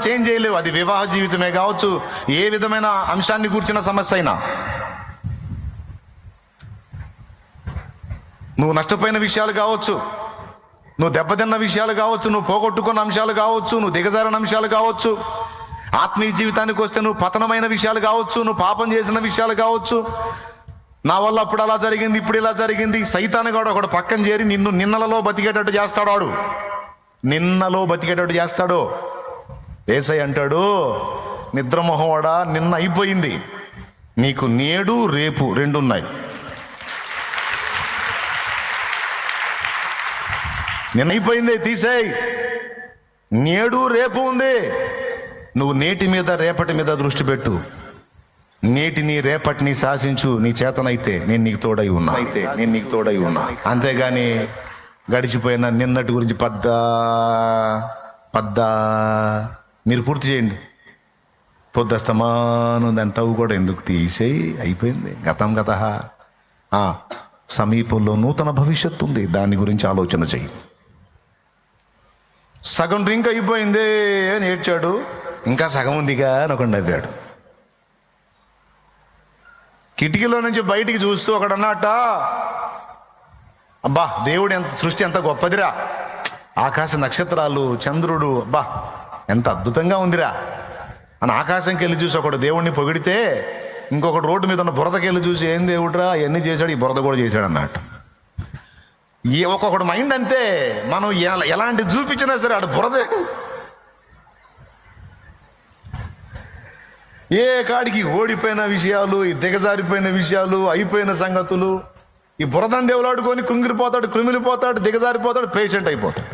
Change చేయలేవు. అది వివాహ జీవితమే కావచ్చు, ఏ విధమైన అంశాన్ని కూర్చిన సమస్య అయినా. నువ్వు నష్టపోయిన విషయాలు కావచ్చు, నువ్వు దెబ్బతిన్న విషయాలు కావచ్చు, నువ్వు పోగొట్టుకున్న అంశాలు కావచ్చు, నువ్వు దిగజారిన అంశాలు కావచ్చు, ఆత్మీయ జీవితానికి వస్తే నువ్వు పతనమైన విషయాలు కావచ్చు, నువ్వు పాపం చేసిన విషయాలు కావచ్చు. నా వల్ల అప్పుడు అలా జరిగింది, ఇప్పుడు ఇలా జరిగింది. సైతానుగాడు ఒకడు పక్కన చేరి నిన్ను నిన్నలలో బతికేటట్టు చేస్తాడు. వాడు నిన్నలో బతికేటట్టు చేస్తాడు. యేసయ్య అంటాడు, నిద్రమోహవాడా, నిన్న అయిపోయింది, నీకు నేడు రేపు రెండు ఉన్నాయి. నిన్న అయిపోయింది, తీసేయ్. నేడు రేపు ఉంది. నువ్వు నేటి మీద రేపటి మీద దృష్టి పెట్టు. నేటిని రేపటిని శాసించు. నీ చేతనైతే నేను నీకు తోడై ఉన్నా. అంతేగాని గడిచిపోయిన నిన్నటి గురించి పద్దా మీరు పూర్తి చేయండి. పొద్దస్తమాను దాని తవ్వు కూడా ఎందుకు, తీసేయి, అయిపోయింది. గతం గత. సమీపంలో నూతన భవిష్యత్తు ఉంది, దాని గురించి ఆలోచన చెయ్యి. సగం డ్రింక్ అయిపోయిందే అని ఏడ్చాడు, ఇంకా సగం ఉందిగా అని ఒకడు నవ్వాడు. కిటికీలో నుంచి బయటికి చూస్తూ ఒకడు అన్నట్ట, అబ్బా దేవుడు సృష్టి ఎంత గొప్పదిరా, ఆకాశ నక్షత్రాలు, చంద్రుడు, అబ్బా ఎంత అద్భుతంగా ఉందిరా అని ఆకాశంకి వెళ్ళి చూసి ఒకడు దేవుడిని పొగిడితే, ఇంకొకటి రోడ్డు మీద ఉన్న బురదకి వెళ్ళి చూసి, ఏం దేవుడురా ఇవన్నీ చేశాడు, ఈ బురద కూడా చేశాడు అన్నట్టు. ఒక్కొక్కడు మైండ్ అంతే. మనం ఎలాంటి చూపించినా సరే ఆడు బురదే. ఏ కాడికి ఓడిపోయిన విషయాలు, ఈ దిగజారిపోయిన విషయాలు, అయిపోయిన సంగతులు, ఈ బురదని దేవులాడుకొని కృంగిలిపోతాడు, దిగజారిపోతాడు, పేషెంట్ అయిపోతాడు.